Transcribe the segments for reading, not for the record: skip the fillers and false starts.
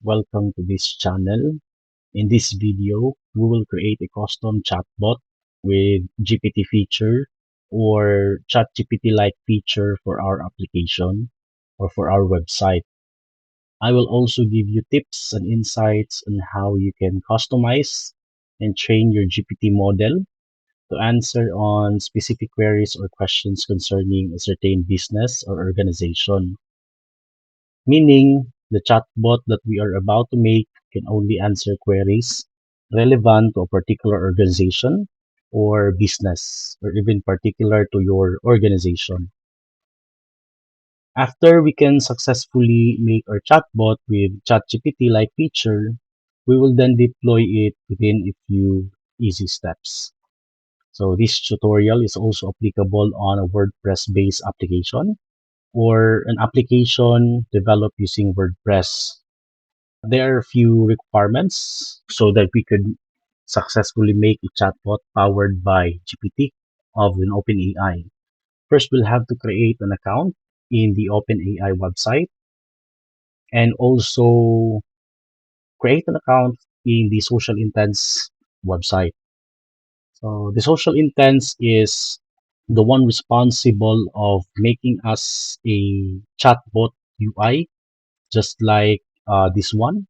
Welcome to this channel. In this video, we will create a custom chatbot with GPT feature or ChatGPT-like feature for our application or for our website. I will also give you tips and insights on how you can customize and train your GPT model to answer on specific queries or questions concerning a certain business or organization. Meaning, the chatbot that we are about to make can only answer queries relevant to a particular organization or business, or even particular to your organization. After we can successfully make our chatbot with ChatGPT-like feature, we will then deploy it within a few easy steps. So this tutorial is also applicable on a WordPress-based application or an application developed using WordPress. There are a few requirements so that we could successfully make a chatbot powered by GPT of an OpenAI. First, we'll have to create an account in the OpenAI website and also create an account in the Social Intents website. So the Social Intents is the one responsible of making us a chatbot UI, just like this one.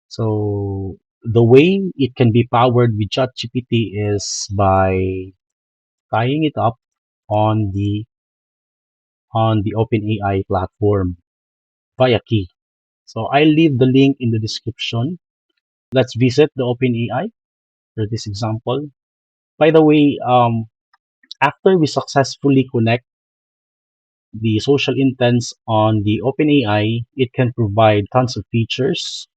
So the way it can be powered with ChatGPT is by tying it up on the OpenAI platform via key. So I'll leave the link in the description. Let's visit the OpenAI for this example. By the way, after we successfully connect the social intents on the OpenAI, it can provide tons of features,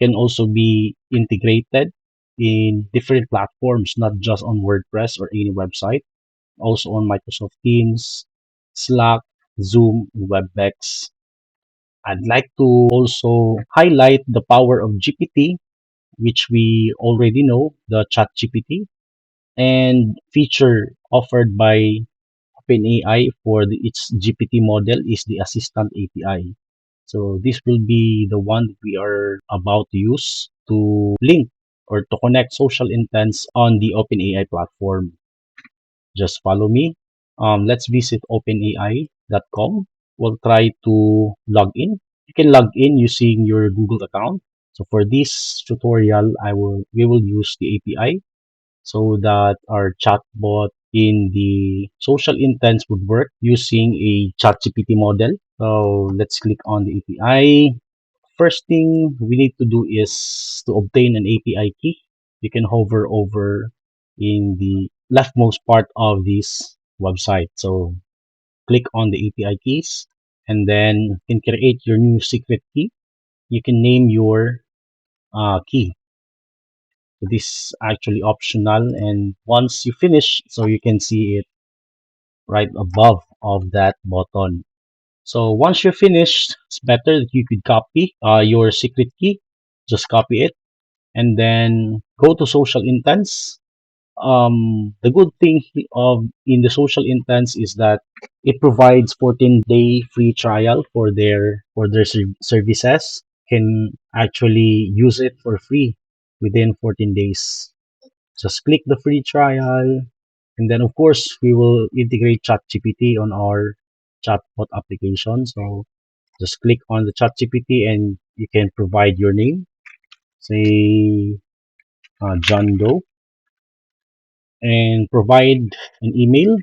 can also be integrated in different platforms, not just on WordPress or any website, also on Microsoft Teams, Slack, Zoom, and WebEx. I'd like to also highlight the power of GPT, which we already know, the Chat GPT, and feature offered by OpenAI for its GPT model is the Assistant API. So this will be the one we are about to use to link or to connect social intents on the OpenAI platform. Just follow me. Let's visit openai.com. We'll try to log in. You can log in using your Google account. So for this tutorial, we will use the API so that our chatbot in the social intents would work using a ChatGPT model. So let's click on the API. First thing we need to do is to obtain an API key. You can hover over in the leftmost part of this website. So click on the API keys and then you can create your new secret key. You can name your key. So this is actually optional, and once you finish, so you can see it right above of that button. So once you're finished, it's better that you could copy your secret key. Just copy it and then go to social intents. The good thing of in the social intents is that it provides 14-day free trial for their services. Can actually use it for free within 14 days. Just click the free trial, and then of course we will integrate ChatGPT on our chatbot application. So just click on the ChatGPT and you can provide your name, say John Doe, and provide an email.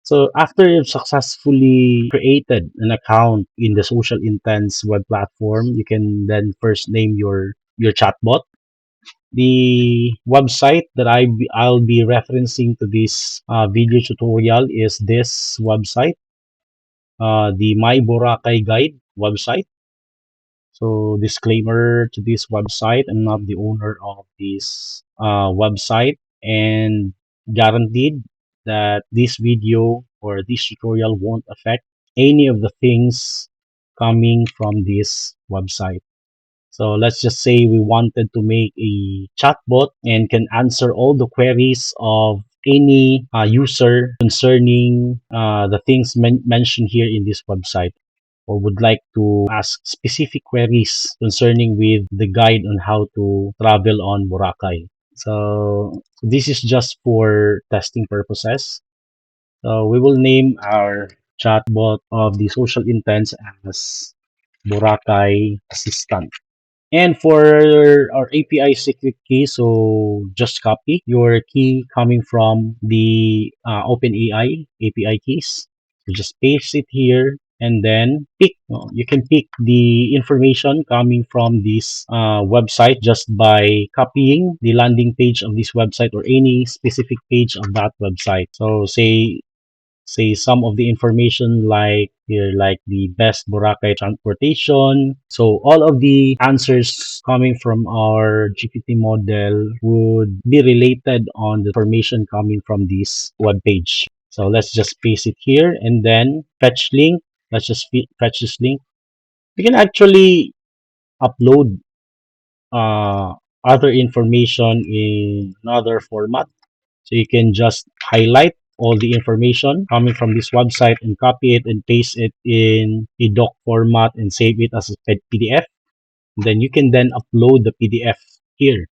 So after you've successfully created an account in the Social Intents web platform, you can then first name your chatbot. The website that I'll be referencing to this video tutorial is this website, the My Boracay Guide website. So disclaimer to this website, I'm not the owner of this website, and guaranteed that this video or this tutorial won't affect any of the things coming from this website. So let's just say we wanted to make a chatbot and can answer all the queries of any user concerning the things mentioned here in this website. or would like to ask specific queries concerning with the guide on how to travel on Boracay. So this is just for testing purposes. So we will name our chatbot of the social intents as Boracay Assistant. And for our API secret key, so just copy your key coming from the OpenAI API keys. So just paste it here and then pick. You can pick the information coming from this website just by copying the landing page of this website or any specific page of that website. So say some of the information like here like the best Boracay transportation. So all of the answers coming from our GPT model would be related on the information coming from this web page. So let's just paste it here and then fetch link. Let's just fetch this link. We can actually upload uh, other information in another format. So you can just highlight all the information coming from this website and copy it and paste it in a doc format and save it as a PDF. Then you can then upload the PDF here.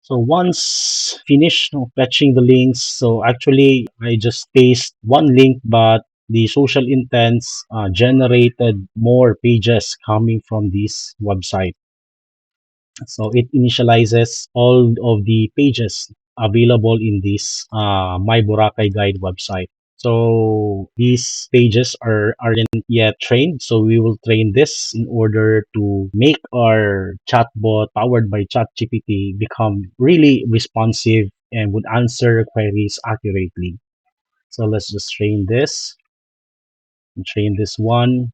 So once finished fetching the links, so actually I just paste one link, but the social intents generated more pages coming from this website. So it initializes all of the pages available in this My Boracay Guide website. So these pages aren't yet trained. So we will train this in order to make our chatbot powered by ChatGPT become really responsive and would answer queries accurately. So let's just train this and train this one.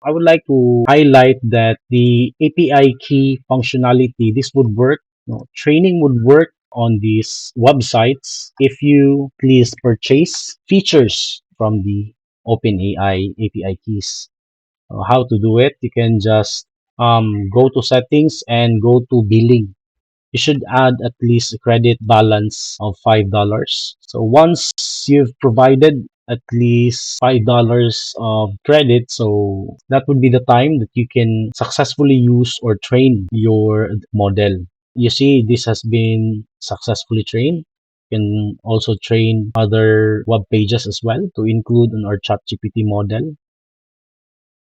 I would like to highlight that the API key functionality, this would work, training would work on these websites if you please purchase features from the OpenAI API keys. How to do it? You can just go to settings and go to billing. You should add at least a credit balance of $5. So once you've provided at least $5 of credit, so that would be the time that you can successfully use or train your model. You see, this has been successfully trained. You can also train other web pages as well to include in our ChatGPT model.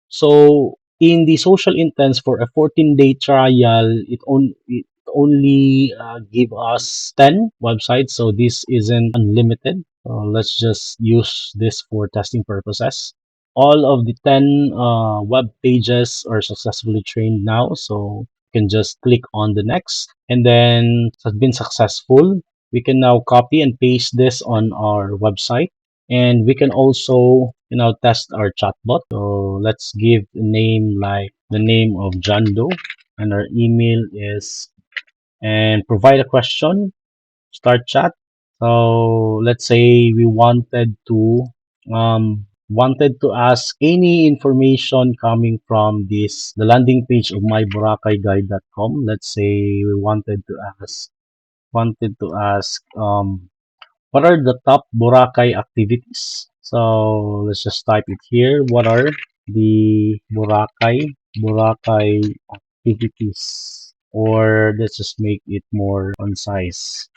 So in the social intents for a 14-day trial, it only give us 10 websites. So this isn't unlimited. Let's just use this for testing purposes. All of the 10 web pages are successfully trained now. So you can just click on the next. And then it has been successful. We can now copy and paste this on our website, and we can also test our chatbot. So let's give a name like the name of John Doe, and our email is, and provide a question, start chat. So let's say we wanted to ask any information coming from this the landing page of myboracayguide.com. Let's say we wanted to ask what are the top Boracay activities? So let's just type it here. What are the Boracay activities? Or let's just make it more concise.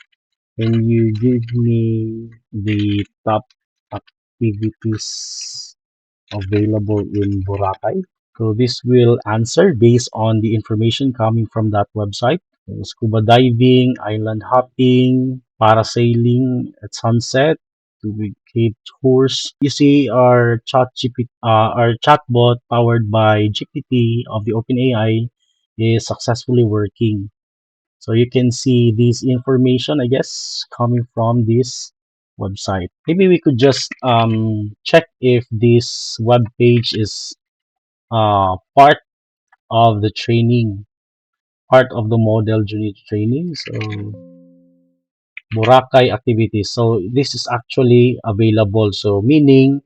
Can you give me the top activities available in Boracay? So this will answer based on the information coming from that website. So scuba diving, island hopping, parasailing at sunset, to big cave tours. You see our chatbot powered by GPT of the OpenAI is successfully working. So you can see this information, I guess, coming from this website. Maybe we could just check if this web page is part of the training, part of the model unit training. So Boracay activities. So this is actually available. So meaning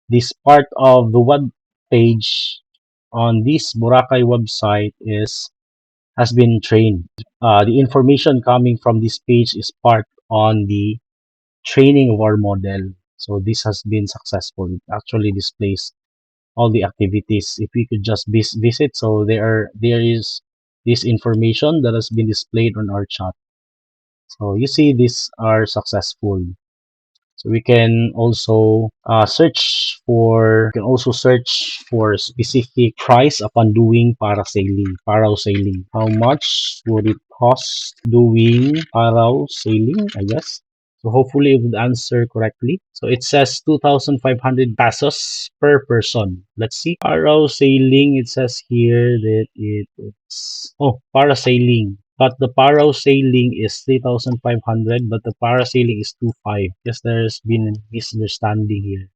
this part of the web page on this Boracay website is has been trained. The information coming from this page is part on the training of our model. So this has been successful. It actually displays all the activities. If we could just visit, so there is this information that has been displayed on our chat. So you see these are successful. So we can also search for specific price upon doing parasailing. How much would it cost doing parasailing, I guess? So hopefully it would answer correctly. So it says 2,500 pesos per person. Let's see. Parasailing, it says here that it's, oh, parasailing. But the parasailing is 3,500, but the parasailing is 2,500. Yes, there's been a misunderstanding here.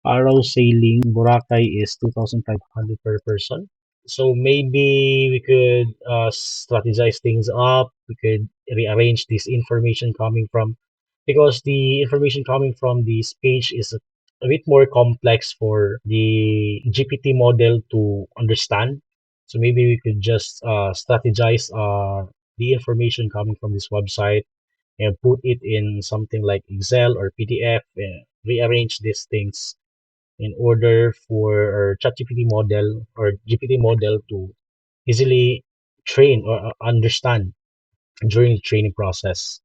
Parasailing Boracay is 2,500 per person. So maybe we could strategize things up. We could rearrange this information coming from, because the information coming from this page is a bit more complex for the GPT model to understand. So maybe we could just strategize the information coming from this website and put it in something like Excel or PDF and rearrange these things in order for our ChatGPT model or GPT model to easily train or understand during the training process.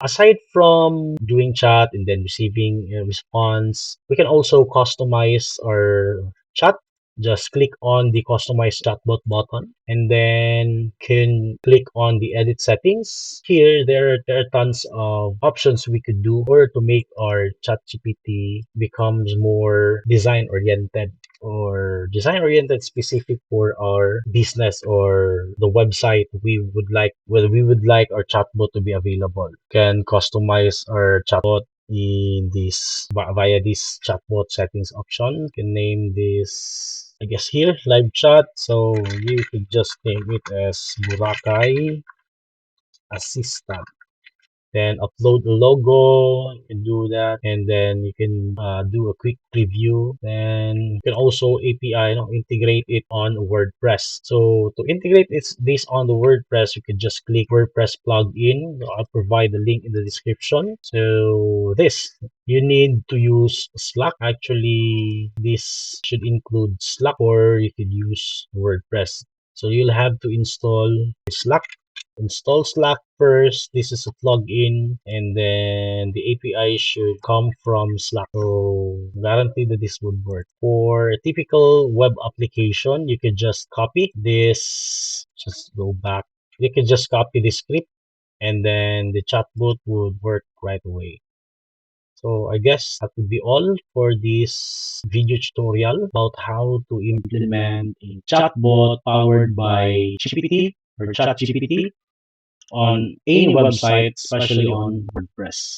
Aside from doing chat and then receiving a response, we can also customize our chat. Just click on the customize chatbot button and then can click on the edit settings. Here, there are tons of options we could do in order to make our chat GPT becomes more design oriented or design oriented specific for our business or the website we would like, whether we would like our chatbot to be available. Can customize our chatbot in this via this chatbot settings option. Can name this, I guess, here live chat. So you could just name it as Boracay Assistant. Then upload the logo, you can do that, and then you can do a quick preview. Then you can also API, integrate it on WordPress. So to integrate this on the WordPress, you can just click WordPress plugin. I'll provide the link in the description. So this, you need to use Slack. Actually, this should include Slack, or you could use WordPress. So you'll have to Slack install Slack first. This is a plugin, and then the API should come from Slack. So guarantee that this would work. For a typical web application, you can just copy this. Just go back. You can just copy the script, and then the chatbot would work right away. So I guess that would be all for this video tutorial about how to implement a chatbot powered by GPT or ChatGPT on any website, especially on WordPress.